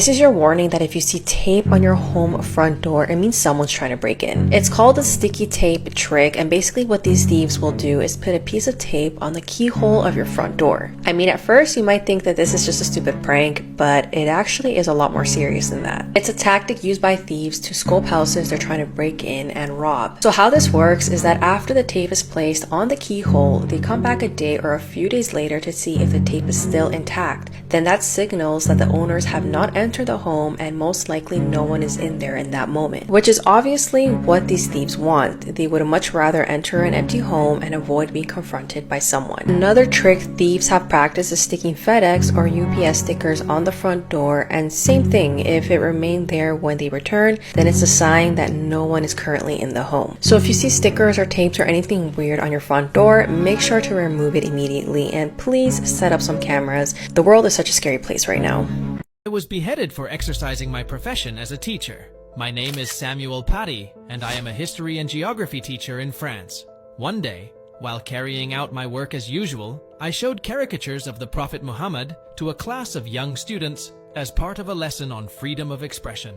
This is your warning that if you see tape on your home front door, it means someone's trying to break in. It's called the sticky tape trick, and basically what these thieves will do is put a piece of tape on the keyhole of your front door. I mean, at first you might think that this is just a stupid prank, but it actually is a lot more serious than that. It's a tactic used by thieves to scope houses they're trying to break in and rob. So how this works is that after the tape is placed on the keyhole, they come back a day or a few days later to see if the tape is still intact. Then that signals that the owners have not entered the home and most likely no one is in there in that moment, which is obviously what these thieves want. They would much rather enter an empty home and avoid being confronted by someone. Another trick thieves have practiced is sticking FedEx or UPS stickers on the front door, and same thing, if it remained there when they return, then it's a sign that no one is currently in the home. So if you see stickers or tapes or anything weird on your front door, make sure to remove it immediately, and please set up some cameras. The world is such a scary place right now. I was beheaded for exercising my profession as a teacher. My name is Samuel Paty, and I am a history and geography teacher in France. One day, while carrying out my work as usual, I showed caricatures of the Prophet Muhammad to a class of young students as part of a lesson on freedom of expression.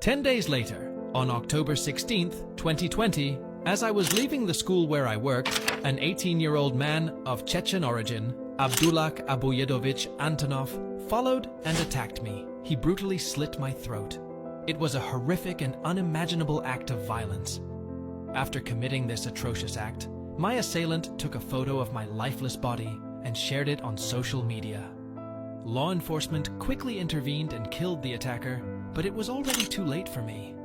10 days later, on October 16th, 2020, as I was leaving the school where I work, an 18-year-old man of Chechen origin, Abdullah Abuyedovich Antonov, followed and attacked me. He brutally slit my throat. It was a horrific and unimaginable act of violence. After committing this atrocious act, my assailant took a photo of my lifeless body and shared it on social media. Law enforcement quickly intervened and killed the attacker, but it was already too late for me.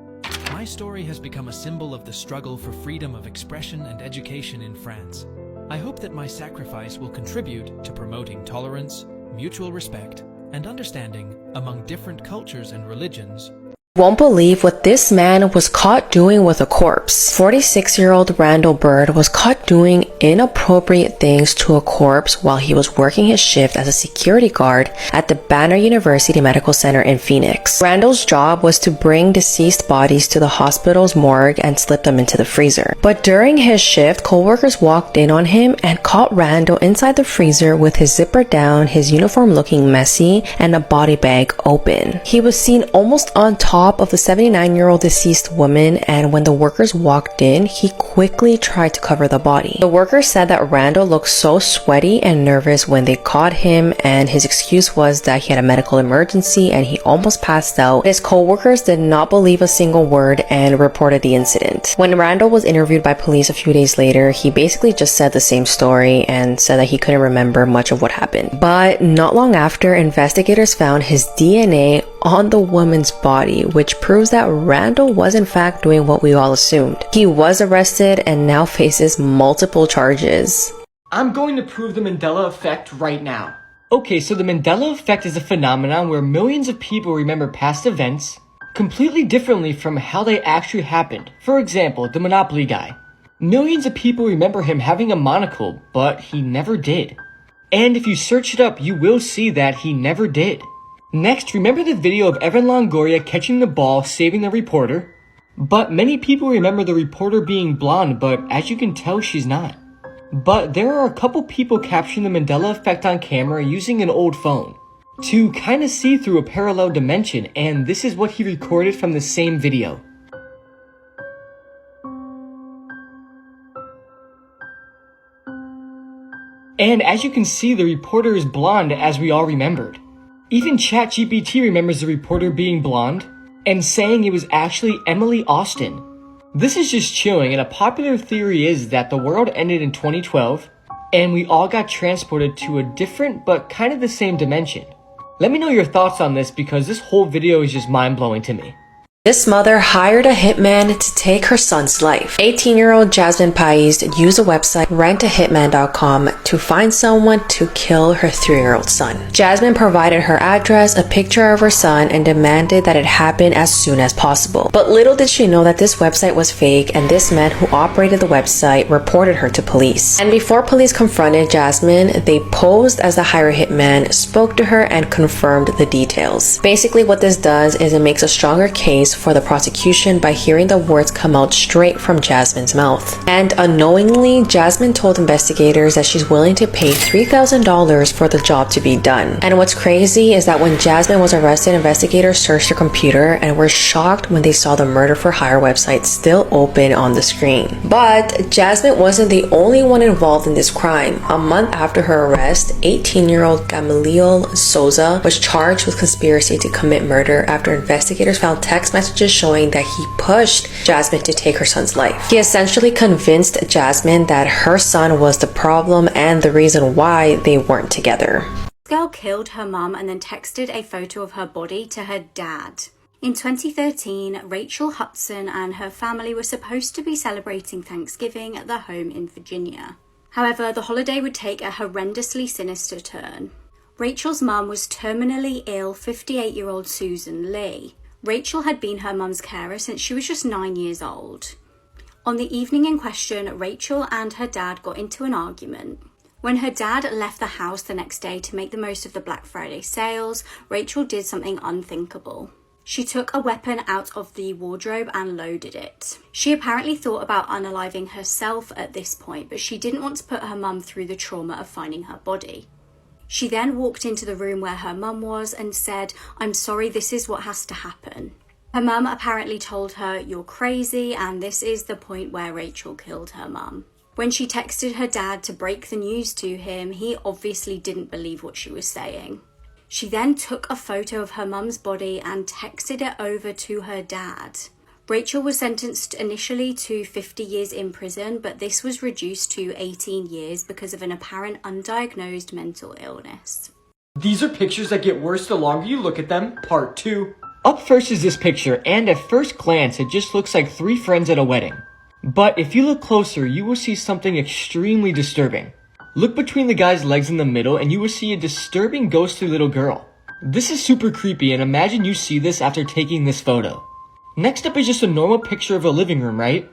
My story has become a symbol of the struggle for freedom of expression and education in France. I hope that my sacrifice will contribute to promoting tolerance, mutual respect, and understanding among different cultures and religions. Won't believe what this man was caught doing with a corpse. 46-year-old Randall Bird was caught doing inappropriate things to a corpse while he was working his shift as a security guard at the Banner University Medical Center in Phoenix. Randall's job was to bring deceased bodies to the hospital's morgue and slip them into the freezer. But during his shift, coworkers walked in on him and caught Randall inside the freezer with his zipper down, his uniform looking messy, and a body bag open. He was seen almost on top of the 79-year-old deceased woman, and when the workers walked in, he quickly tried to cover the body. The workers said that Randall looked so sweaty and nervous when they caught him, and his excuse was that he had a medical emergency and he almost passed out. His co-workers did not believe a single word and reported the incident. When Randall was interviewed by police a few days later, he basically just said the same story and said that he couldn't remember much of what happened. But not long after, investigators found his DNA on the woman's body, which proves that Randall was in fact doing what we all assumed. He was arrested and now faces multiple charges. I'm going to prove the Mandela effect right now. Okay, so the Mandela effect is a phenomenon where millions of people remember past events completely differently from how they actually happened. For example, the Monopoly guy. Millions of people remember him having a monocle, but he never did. And if you search it up, you will see that he never did. Next, remember the video of Evan Longoria catching the ball, saving the reporter? But many people remember the reporter being blonde, but as you can tell, she's not. But there are a couple people capturing the Mandela effect on camera using an old phone to kind of see through a parallel dimension, and this is what he recorded from the same video. And as you can see, the reporter is blonde, as we all remembered. Even ChatGPT remembers the reporter being blonde and saying it was actually Emily Austin. This is just chilling, and a popular theory is that the world ended in 2012 and we all got transported to a different but kind of the same dimension. Let me know your thoughts on this because this whole video is just mind-blowing to me. This mother hired a hitman to take her son's life. 18-year-old Jasmine Pais used a website rentahitman.com to find someone to kill her 3-year-old son. Jasmine provided her address, a picture of her son, and demanded that it happen as soon as possible. But little did she know that this website was fake, and this man who operated the website reported her to police. And before police confronted Jasmine, they posed as the hired hitman, spoke to her, and confirmed the details. Basically, what this does is it makes a stronger case case for the prosecution by hearing the words come out straight from Jasmine's mouth. And unknowingly, Jasmine told investigators that she's willing to pay $3,000 for the job to be done. And what's crazy is that when Jasmine was arrested, investigators searched her computer and were shocked when they saw the murder for hire website still open on the screen. But Jasmine wasn't the only one involved in this crime. A month after her arrest, 18-year-old Gamaliel Souza was charged with conspiracy to commit murder after investigators found text messages showing that he pushed Jasmine to take her son's life. He essentially convinced Jasmine that her son was the problem and the reason why they weren't together. This girl killed her mum and then texted a photo of her body to her dad. In 2013, Rachel Hudson and her family were supposed to be celebrating Thanksgiving at their home in Virginia. However, the holiday would take a horrendously sinister turn. Rachel's mum was terminally ill 58-year-old Susan Lee. Rachel had been her mum's carer since she was just 9 years old. On the evening in question, Rachel and her dad got into an argument. When her dad left the house the next day to make the most of the Black Friday sales, Rachel did something unthinkable. She took a weapon out of the wardrobe and loaded it. She apparently thought about unaliving herself at this point, but she didn't want to put her mum through the trauma of finding her body. She then walked into the room where her mum was and said, "I'm sorry, this is what has to happen." Her mum apparently told her, "You're crazy," and this is the point where Rachel killed her mum. When she texted her dad to break the news to him, he obviously didn't believe what she was saying. She then took a photo of her mum's body and texted it over to her dad. Rachel was sentenced initially to 50 years in prison, but this was reduced to 18 years because of an apparent undiagnosed mental illness. These are pictures that get worse the longer you look at them, part 2. Up first is this picture, and at first glance it just looks like 3 friends at a wedding. But if you look closer, you will see something extremely disturbing. Look between the guy's legs in the middle and you will see a disturbing ghostly little girl. This is super creepy, and imagine you see this after taking this photo. Next up is just a normal picture of a living room, right?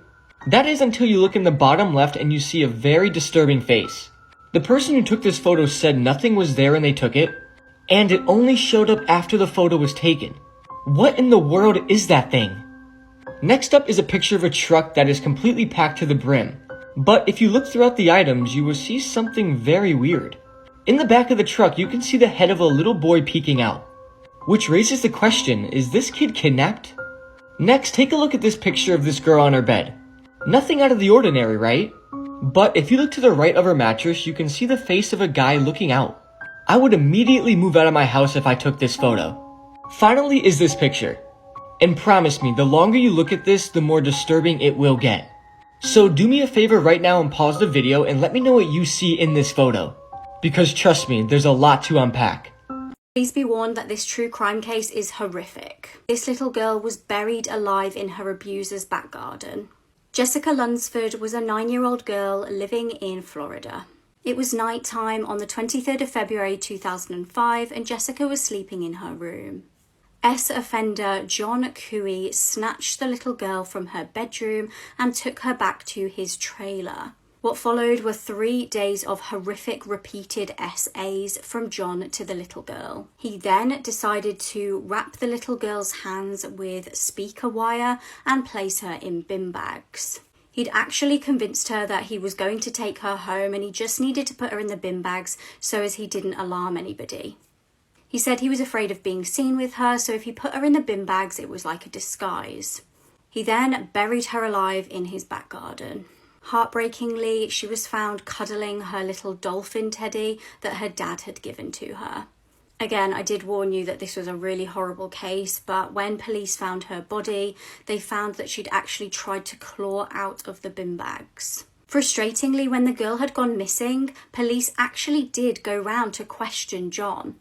That is until you look in the bottom left and you see a very disturbing face. The person who took this photo said nothing was there when they took it, and it only showed up after the photo was taken. What in the world is that thing? Next up is a picture of a truck that is completely packed to the brim. But if you look throughout the items, you will see something very weird. In the back of the truck, you can see the head of a little boy peeking out. Which raises the question, is this kid kidnapped? Next, take a look at this picture of this girl on her bed. Nothing out of the ordinary, right? But if you look to the right of her mattress, you can see the face of a guy looking out. I would immediately move out of my house if I took this photo. Finally is this picture. And promise me, the longer you look at this, the more disturbing it will get. So do me a favor right now and pause the video and let me know what you see in this photo. Because trust me, there's a lot to unpack. Please be warned that this true crime case is horrific. This little girl was buried alive in her abuser's back garden. Jessica Lunsford was a 9-year-old girl living in Florida. It was night time on the 23rd of February 2005 and Jessica was sleeping in her room. Offender John Cooey snatched the little girl from her bedroom and took her back to his trailer. What followed were 3 days of horrific repeated SAs from John to the little girl. He then decided to wrap the little girl's hands with speaker wire and place her in bin bags. He'd actually convinced her that he was going to take her home and he just needed to put her in the bin bags so as he didn't alarm anybody. He said he was afraid of being seen with her, so if he put her in the bin bags, it was like a disguise. He then buried her alive in his back garden. Heartbreakingly, she was found cuddling her little dolphin teddy that her dad had given to her. Again, I did warn you that this was a really horrible case, but when police found her body, they found that she'd actually tried to claw out of the bin bags. Frustratingly, when the girl had gone missing, police actually did go round to question John.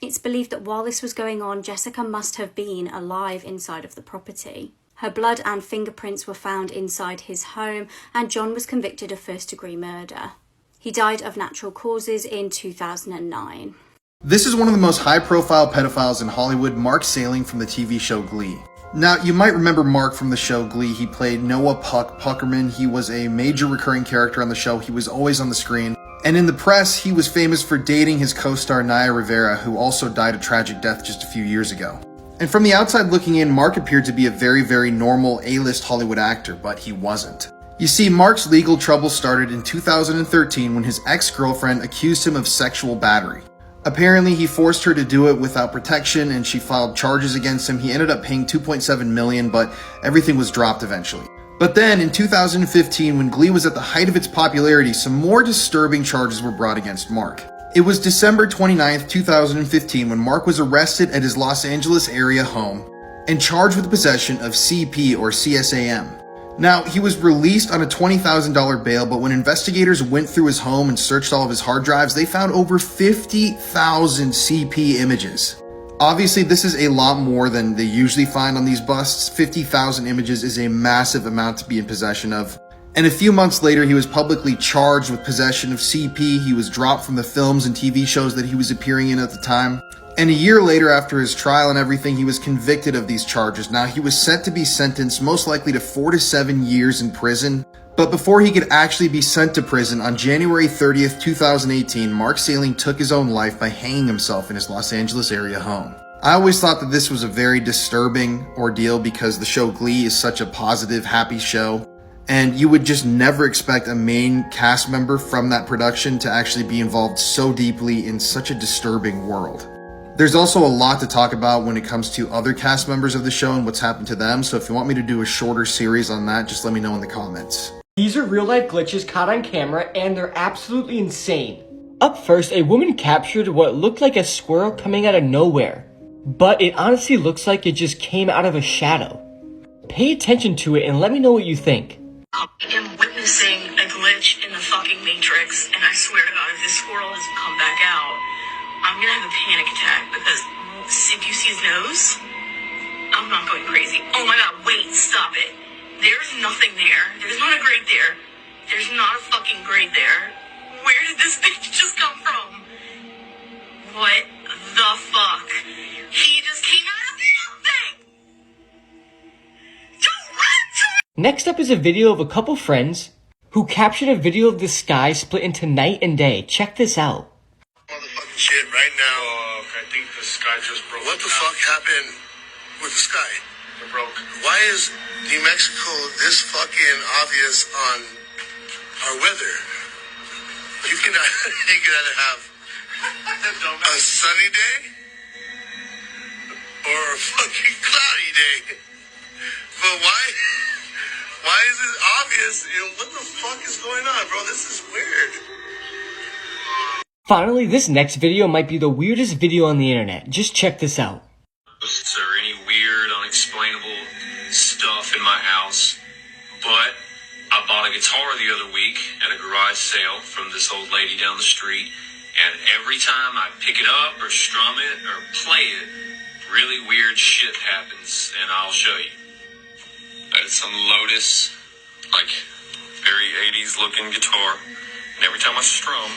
It's believed that while this was going on, Jessica must have been alive inside of the property. Her blood and fingerprints were found inside his home, and John was convicted of first-degree murder. He died of natural causes in 2009. This is one of the most high-profile pedophiles in Hollywood, Mark Salling from the TV show Glee. Now, you might remember Mark from the show Glee. He played Noah Puckerman. He was a major recurring character on the show. He was always on the screen. And in the press, he was famous for dating his co-star Naya Rivera, who also died a tragic death just a few years ago. And from the outside looking in, Mark appeared to be a very, very normal A-list Hollywood actor, but he wasn't. You see, Mark's legal trouble started in 2013 when his ex-girlfriend accused him of sexual battery. Apparently, he forced her to do it without protection, and she filed charges against him. He ended up paying $2.7 million, but everything was dropped eventually. But then, in 2015, when Glee was at the height of its popularity, some more disturbing charges were brought against Mark. It was December 29th, 2015, when Mark was arrested at his Los Angeles area home and charged with possession of CP or CSAM. Now, he was released on a $20,000 bail, but when investigators went through his home and searched all of his hard drives, they found over 50,000 CP images. Obviously, this is a lot more than they usually find on these busts. 50,000 images is a massive amount to be in possession of. And a few months later, he was publicly charged with possession of CP. He was dropped from the films and TV shows that he was appearing in at the time. And a year later, after his trial and everything, he was convicted of these charges. Now, he was set to be sentenced most likely to 4 to 7 years in prison. But before he could actually be sent to prison, on January 30th, 2018, Mark Salling took his own life by hanging himself in his Los Angeles area home. I always thought that this was a very disturbing ordeal because the show Glee is such a positive, happy show. And you would just never expect a main cast member from that production to actually be involved so deeply in such a disturbing world. There's also a lot to talk about when it comes to other cast members of the show and what's happened to them, so if you want me to do a shorter series on that, just let me know in the comments. These are real-life glitches caught on camera, and they're absolutely insane. Up first, a woman captured what looked like a squirrel coming out of nowhere, but it honestly looks like it just came out of a shadow. Pay attention to it and let me know what you think. I am witnessing a glitch in the fucking Matrix, and I swear to God, if this squirrel doesn't come back out, I'm gonna have a panic attack because if you see his nose, I'm not going crazy. Oh my God, wait, stop it. There's nothing there. There's not a grate there. There's not a fucking grate there. Where did this bitch just come from? What the fuck? He just came out of nothing! Don't run to it! Next up is a video of a couple friends who captured a video of the sky split into night and day. Check this out. Motherfucking shit right now. I think the sky just broke. What the fuck happened with the sky? It broke. Why is New Mexico this fucking obvious on our weather? You can either have a sunny day or a fucking cloudy day. But why is it obvious? You know, what the fuck is going on, bro? This is weird. Finally, this next video might be the weirdest video on the internet. Just check this out. Is there any weird, unexplainable stuff in my house? But I bought a guitar the other week at a garage sale from this old lady down the street, and every time I pick it up or strum it or play it, really weird shit happens, and I'll show you. It's some Lotus, like, very 80s looking guitar, and every time I strum,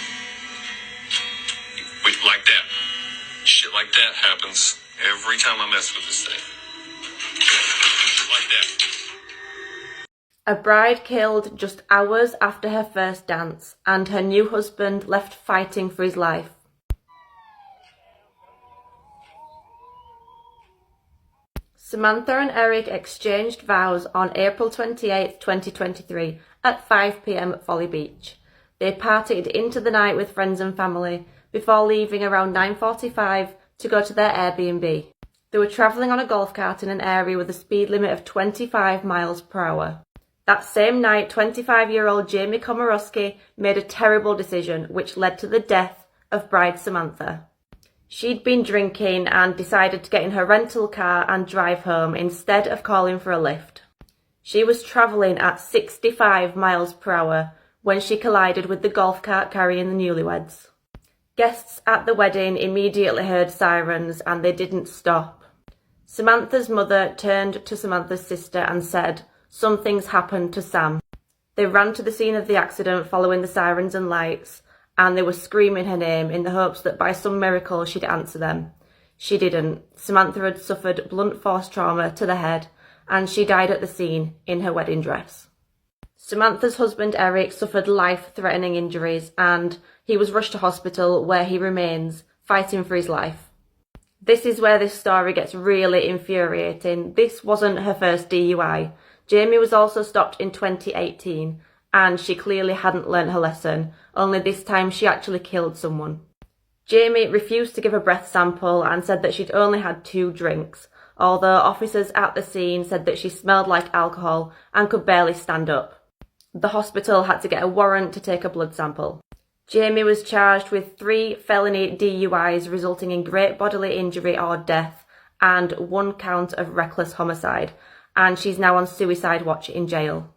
like that. Shit like that happens every time I mess with this thing. Like that. A bride killed just hours after her first dance, and her new husband left fighting for his life. Samantha and Eric exchanged vows on April 28, 2023 at 5 p.m. at Folly Beach. They partied into the night with friends and family before leaving around 9:45 to go to their Airbnb. They were travelling on a golf cart in an area with a speed limit of 25 miles per hour. That same night, 25-year-old Jamie Komorowski made a terrible decision which led to the death of bride Samantha. She'd been drinking and decided to get in her rental car and drive home instead of calling for a lift. She was travelling at 65 miles per hour when she collided with the golf cart carrying the newlyweds. Guests at the wedding immediately heard sirens and they didn't stop. Samantha's mother turned to Samantha's sister and said, "Something's happened to Sam." They ran to the scene of the accident following the sirens and lights, and they were screaming her name in the hopes that by some miracle she'd answer them. She didn't. Samantha had suffered blunt force trauma to the head, and she died at the scene in her wedding dress. Samantha's husband Eric suffered life-threatening injuries, and he was rushed to hospital where he remains, fighting for his life. This is where this story gets really infuriating. This wasn't her first DUI. Jamie was also stopped in 2018, and she clearly hadn't learnt her lesson, only this time she actually killed someone. Jamie refused to give a breath sample and said that she'd only had 2 drinks, although officers at the scene said that she smelled like alcohol and could barely stand up. The hospital had to get a warrant to take a blood sample. Jamie was charged with 3 felony DUIs resulting in great bodily injury or death and 1 count of reckless homicide, and she's now on suicide watch in jail.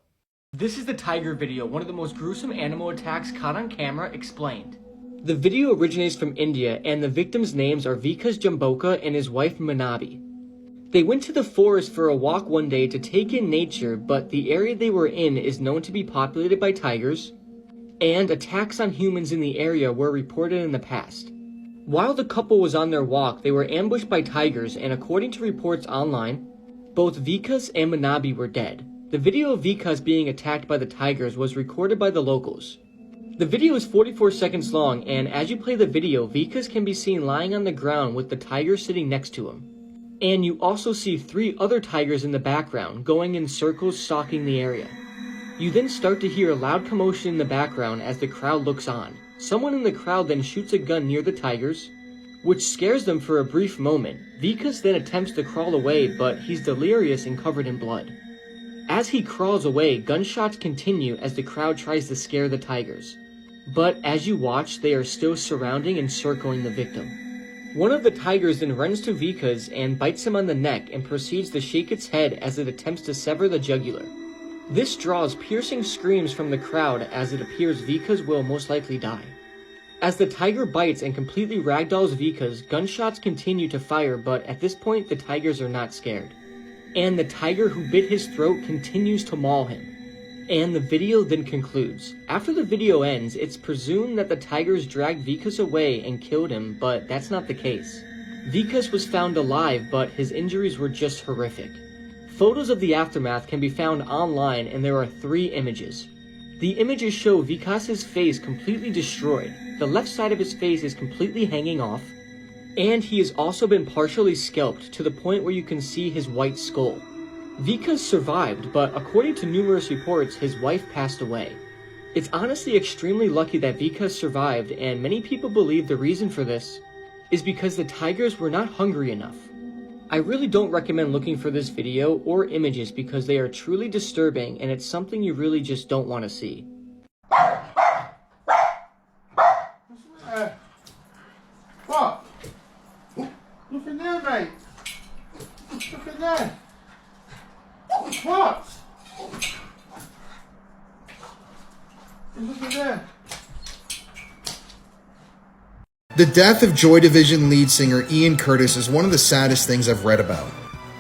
This is the tiger video, one of the most gruesome animal attacks caught on camera, explained. The video originates from India, and the victims' names are Vikas Jamboka and his wife Manabi. They went to the forest for a walk one day to take in nature, but the area they were in is known to be populated by tigers, and attacks on humans in the area were reported in the past. While the couple was on their walk, they were ambushed by tigers, and according to reports online, both Vikas and Manabi were dead. The video of Vikas being attacked by the tigers was recorded by the locals. The video is 44 seconds long, and as you play the video, Vikas can be seen lying on the ground with the tiger sitting next to him. And you also see 3 other tigers in the background, going in circles stalking the area. You then start to hear a loud commotion in the background as the crowd looks on. Someone in the crowd then shoots a gun near the tigers, which scares them for a brief moment. Vikas then attempts to crawl away, but he's delirious and covered in blood. As he crawls away, gunshots continue as the crowd tries to scare the tigers. But as you watch, they are still surrounding and circling the victim. One of the tigers then runs to Vikas and bites him on the neck and proceeds to shake its head as it attempts to sever the jugular. This draws piercing screams from the crowd as it appears Vikas will most likely die. As the tiger bites and completely ragdolls Vikas, gunshots continue to fire, but at this point the tigers are not scared. And the tiger who bit his throat continues to maul him. And the video then concludes. After the video ends, it's presumed that the tigers dragged Vikas away and killed him, but that's not the case. Vikas was found alive, but his injuries were just horrific. Photos of the aftermath can be found online, and there are 3 images. The images show Vikas's face completely destroyed. The left side of his face is completely hanging off, and he has also been partially scalped to the point where you can see his white skull. Vikas survived, but according to numerous reports, his wife passed away. It's honestly extremely lucky that Vikas survived, and many people believe the reason for this is because the tigers were not hungry enough. I really don't recommend looking for this video or images because they are truly disturbing, and it's something you really just don't want to see. What? Nothing there, mate. Nothing there. What? There's nothing there. The death of Joy Division lead singer Ian Curtis is one of the saddest things I've read about.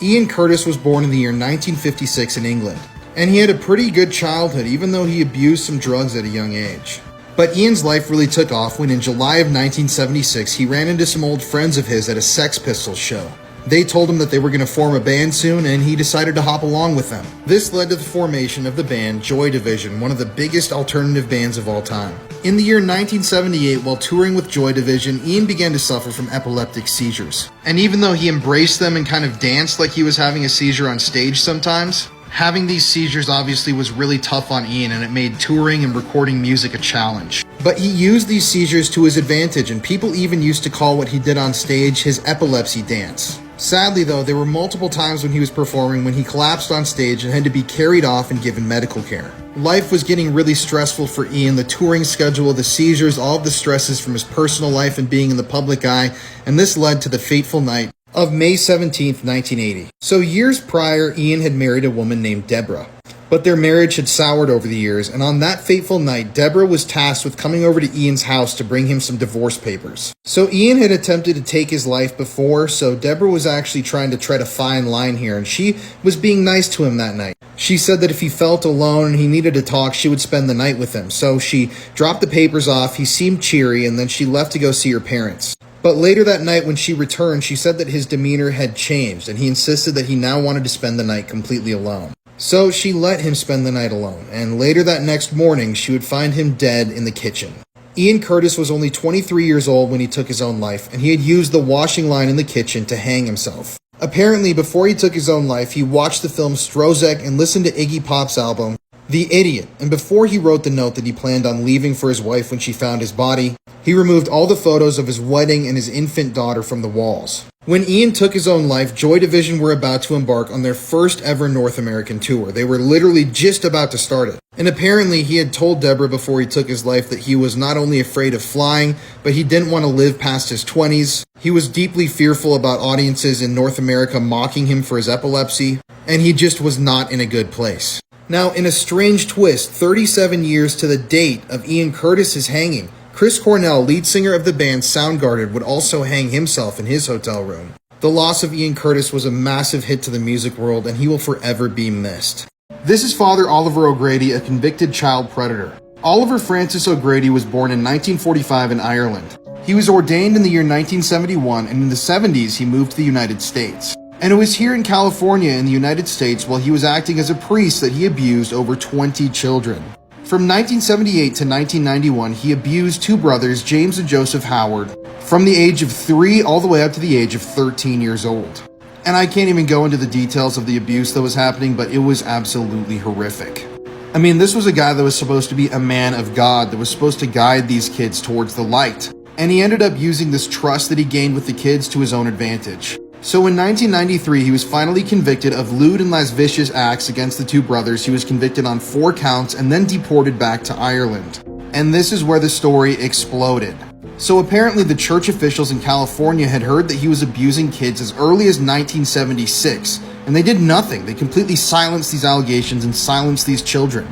Ian Curtis was born in the year 1956 in England, and he had a pretty good childhood even though he abused some drugs at a young age. But Ian's life really took off when in July of 1976 he ran into some old friends of his at a Sex Pistols show. They told him that they were going to form a band soon, and he decided to hop along with them. This led to the formation of the band Joy Division, one of the biggest alternative bands of all time. In the year 1978, while touring with Joy Division, Ian began to suffer from epileptic seizures. And even though he embraced them and kind of danced like he was having a seizure on stage sometimes, having these seizures obviously was really tough on Ian, and it made touring and recording music a challenge. But he used these seizures to his advantage, and people even used to call what he did on stage his epilepsy dance. Sadly though, there were multiple times when he was performing when he collapsed on stage and had to be carried off and given medical care. Life was getting really stressful for Ian, the touring schedule, the seizures, all of the stresses from his personal life and being in the public eye, and this led to the fateful night of May 17th, 1980. So years prior, Ian had married a woman named Deborah. But their marriage had soured over the years, and on that fateful night, Deborah was tasked with coming over to Ian's house to bring him some divorce papers. So Ian had attempted to take his life before, so Deborah was actually trying to tread a fine line here, and she was being nice to him that night. She said that if he felt alone and he needed to talk, she would spend the night with him. So she dropped the papers off, he seemed cheery, and then she left to go see her parents. But later that night when she returned, she said that his demeanor had changed, and he insisted that he now wanted to spend the night completely alone. So she let him spend the night alone, and later that next morning, she would find him dead in the kitchen. Ian Curtis was only 23 years old when he took his own life, and he had used the washing line in the kitchen to hang himself. Apparently, before he took his own life, he watched the film Strozek and listened to Iggy Pop's album, The Idiot, and before he wrote the note that he planned on leaving for his wife when she found his body, he removed all the photos of his wedding and his infant daughter from the walls. When Ian took his own life, Joy Division were about to embark on their first ever North American tour. They were literally just about to start it. And apparently he had told Deborah before he took his life that he was not only afraid of flying, but he didn't want to live past his 20s. He was deeply fearful about audiences in North America mocking him for his epilepsy, and he just was not in a good place. Now, in a strange twist, 37 years to the date of Ian Curtis's hanging, Chris Cornell, lead singer of the band Soundgarden, would also hang himself in his hotel room. The loss of Ian Curtis was a massive hit to the music world, and he will forever be missed. This is Father Oliver O'Grady, a convicted child predator. Oliver Francis O'Grady was born in 1945 in Ireland. He was ordained in the year 1971, and in the 70s he moved to the United States. And it was here in California in the United States while he was acting as a priest that he abused over 20 children. From 1978 to 1991, he abused two brothers, James and Joseph Howard, from the age of 3 all the way up to the age of 13 years old. And I can't even go into the details of the abuse that was happening, but it was absolutely horrific. I mean, this was a guy that was supposed to be a man of God, that was supposed to guide these kids towards the light. And he ended up using this trust that he gained with the kids to his own advantage. So in 1993, he was finally convicted of lewd and lascivious acts against the two brothers. He was convicted on 4 counts and then deported back to Ireland. And this is where the story exploded. So apparently the church officials in California had heard that he was abusing kids as early as 1976, and they did nothing. They completely silenced these allegations and silenced these children.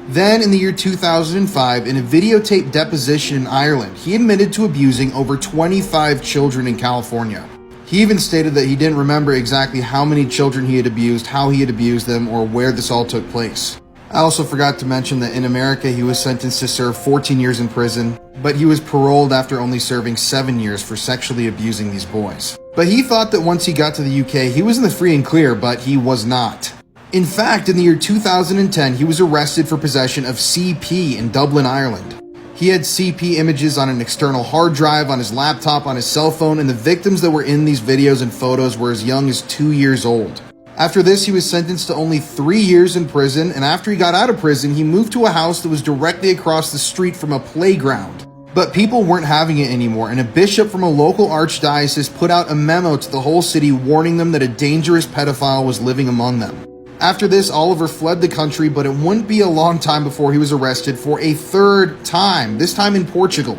Then in the year 2005, in a videotaped deposition in Ireland, he admitted to abusing over 25 children in California. He even stated that he didn't remember exactly how many children he had abused, how he had abused them, or where this all took place. I also forgot to mention that in America he was sentenced to serve 14 years in prison, but he was paroled after only serving 7 years for sexually abusing these boys. But he thought that once he got to the UK, he was in the free and clear, but he was not. In fact, in the year 2010, he was arrested for possession of CP in Dublin, Ireland. He had CP images on an external hard drive, on his laptop, on his cell phone, and the victims that were in these videos and photos were as young as 2 years old. After this, he was sentenced to only 3 years in prison, and after he got out of prison, he moved to a house that was directly across the street from a playground. But people weren't having it anymore, and a bishop from a local archdiocese put out a memo to the whole city warning them that a dangerous pedophile was living among them. After this, Oliver fled the country, but it wouldn't be a long time before he was arrested for a 3rd time, this time in Portugal.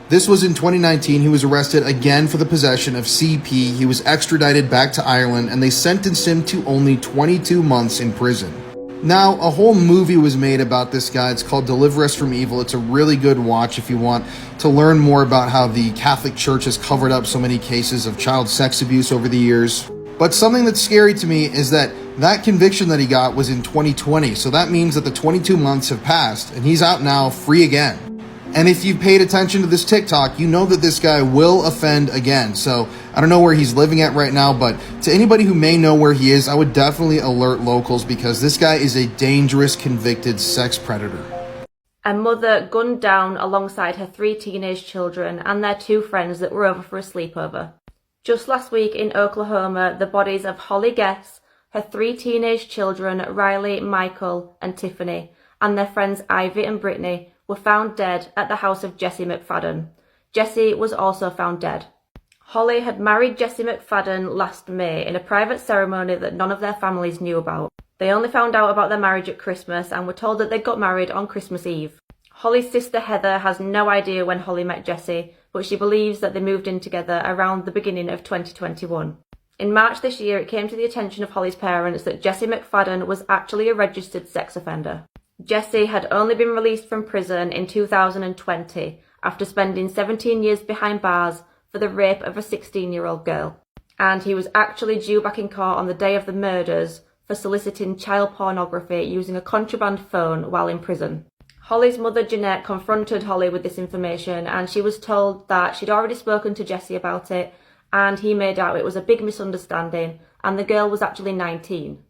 This was in 2019. He was arrested again for the possession of CP. He was extradited back to Ireland, and they sentenced him to only 22 months in prison. Now, a whole movie was made about this guy. It's called Deliver Us from Evil. It's a really good watch if you want to learn more about how the Catholic Church has covered up so many cases of child sex abuse over the years. But something that's scary to me is that conviction that he got was in 2020. So that means that the 22 months have passed and he's out now free again. And if you've paid attention to this TikTok, you know that this guy will offend again. So I don't know where he's living at right now, but to anybody who may know where he is, I would definitely alert locals because this guy is a dangerous convicted sex predator. A mother gunned down alongside her 3 teenage children and their 2 friends that were over for a sleepover. Just last week in Oklahoma, the bodies of Holly Guess, her 3 teenage children, Riley, Michael, and Tiffany, and their friends Ivy and Brittany, were found dead at the house of Jesse McFadden. Jesse was also found dead. Holly had married Jesse McFadden last May in a private ceremony that none of their families knew about. They only found out about their marriage at Christmas and were told that they got married on Christmas Eve. Holly's sister Heather has no idea when Holly met Jesse, but she believes that they moved in together around the beginning of 2021. In March this year, it came to the attention of Holly's parents that Jesse McFadden was actually a registered sex offender. Jesse had only been released from prison in 2020 after spending 17 years behind bars for the rape of a 16-year-old girl. And he was actually due back in court on the day of the murders for soliciting child pornography using a contraband phone while in prison. Holly's mother Jeanette confronted Holly with this information, and she was told that she'd already spoken to Jesse about it, and he made out it was a big misunderstanding and the girl was actually 19.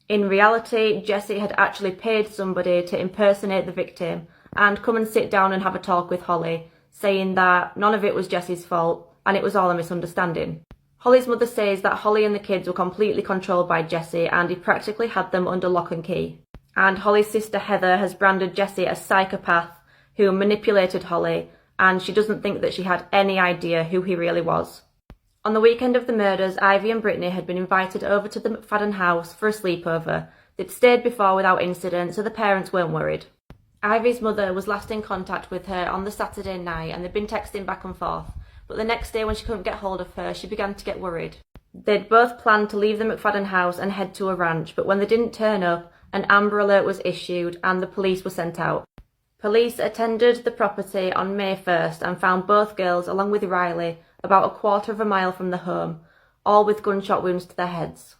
In reality, Jesse had actually paid somebody to impersonate the victim and come and sit down and have a talk with Holly, saying that none of it was Jesse's fault and it was all a misunderstanding. Holly's mother says that Holly and the kids were completely controlled by Jesse and he practically had them under lock and key. And Holly's sister Heather has branded Jesse as a psychopath who manipulated Holly, and she doesn't think that she had any idea who he really was. On the weekend of the murders, Ivy and Brittany had been invited over to the McFadden house for a sleepover. They'd stayed before without incident, so the parents weren't worried. Ivy's mother was last in contact with her on the Saturday night and they'd been texting back and forth, but the next day when she couldn't get hold of her, she began to get worried. They'd both planned to leave the McFadden house and head to a ranch, but when they didn't turn up, an Amber Alert was issued and the police were sent out. Police attended the property on May 1st and found both girls, along with Riley, about a quarter of a mile from the home, all with gunshot wounds to their heads.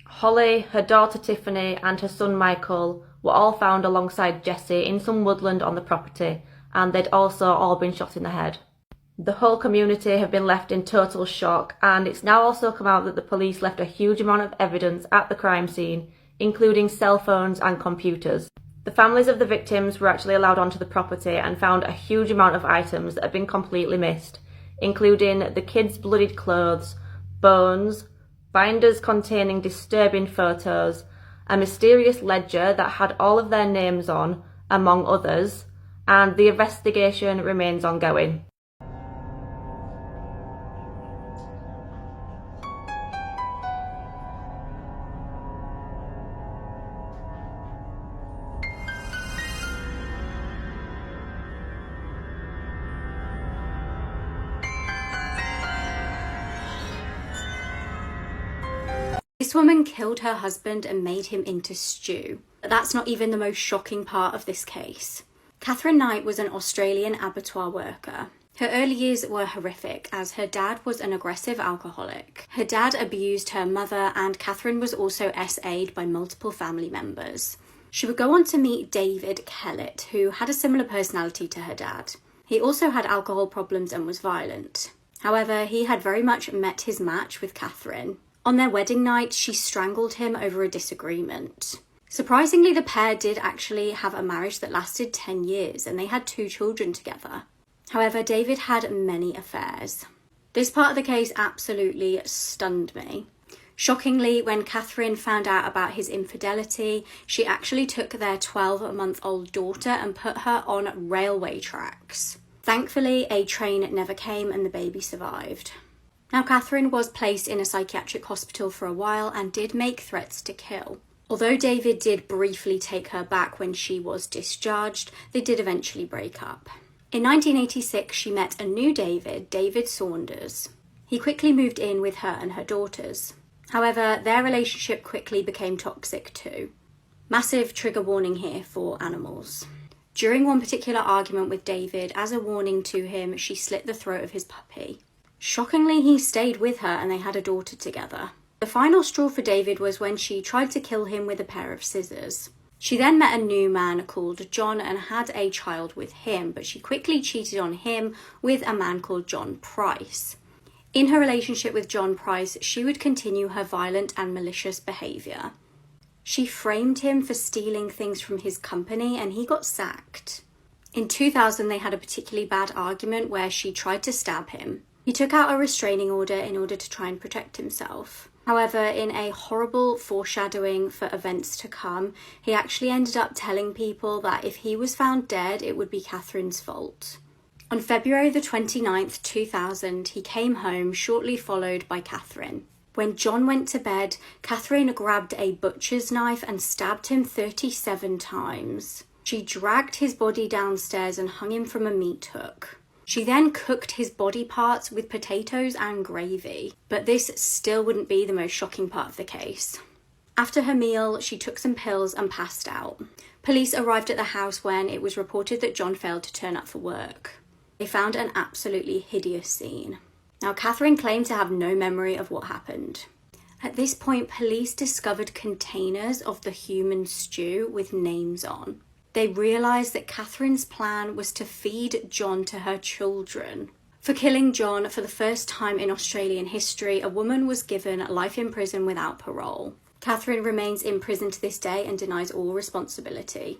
Holly, her daughter Tiffany and her son Michael were all found alongside Jesse in some woodland on the property, and they'd also all been shot in the head. The whole community have been left in total shock, and it's now also come out that the police left a huge amount of evidence at the crime scene, including cell phones and computers. The families of the victims were actually allowed onto the property and found a huge amount of items that had been completely missed, including the kids' bloodied clothes, bones, binders containing disturbing photos, a mysterious ledger that had all of their names on, among others, and the investigation remains ongoing. This woman killed her husband and made him into stew. But that's not even the most shocking part of this case. Catherine Knight was an Australian abattoir worker. Her early years were horrific as her dad was an aggressive alcoholic. Her dad abused her mother and Catherine was also SA'd by multiple family members. She would go on to meet David Kellett, who had a similar personality to her dad. He also had alcohol problems and was violent. However, he had very much met his match with Catherine. On their wedding night, she strangled him over a disagreement. Surprisingly, the pair did actually have a marriage that lasted 10 years and they had 2 children together. However, David had many affairs. This part of the case absolutely stunned me. Shockingly, when Catherine found out about his infidelity, she actually took their 12-month-old daughter and put her on railway tracks. Thankfully, a train never came and the baby survived. Now, Catherine was placed in a psychiatric hospital for a while and did make threats to kill. Although David did briefly take her back when she was discharged, they did eventually break up. In 1986, she met a new David, David Saunders. He quickly moved in with her and her daughters. However, their relationship quickly became toxic too. Massive trigger warning here for animals. During one particular argument with David, as a warning to him, she slit the throat of his puppy. Shockingly, he stayed with her and they had a daughter together. The final straw for David was when she tried to kill him with a pair of scissors. She then met a new man called John and had a child with him, but she quickly cheated on him with a man called John Price. In her relationship with John Price, she would continue her violent and malicious behaviour. She framed him for stealing things from his company and he got sacked. In 2000, they had a particularly bad argument where she tried to stab him. He took out a restraining order in order to try and protect himself. However, in a horrible foreshadowing for events to come, he actually ended up telling people that if he was found dead, it would be Catherine's fault. On February the 29th, 2000, he came home, shortly followed by Catherine. When John went to bed, Catherine grabbed a butcher's knife and stabbed him 37 times. She dragged his body downstairs and hung him from a meat hook. She then cooked his body parts with potatoes and gravy, but this still wouldn't be the most shocking part of the case. After her meal, she took some pills and passed out. Police arrived at the house when it was reported that John failed to turn up for work. They found an absolutely hideous scene. Now, Catherine claimed to have no memory of what happened. At this point, police discovered containers of the human stew with names on. They realised that Catherine's plan was to feed John to her children. For killing John for the first time in Australian history, a woman was given life in prison without parole. Catherine remains in prison to this day and denies all responsibility.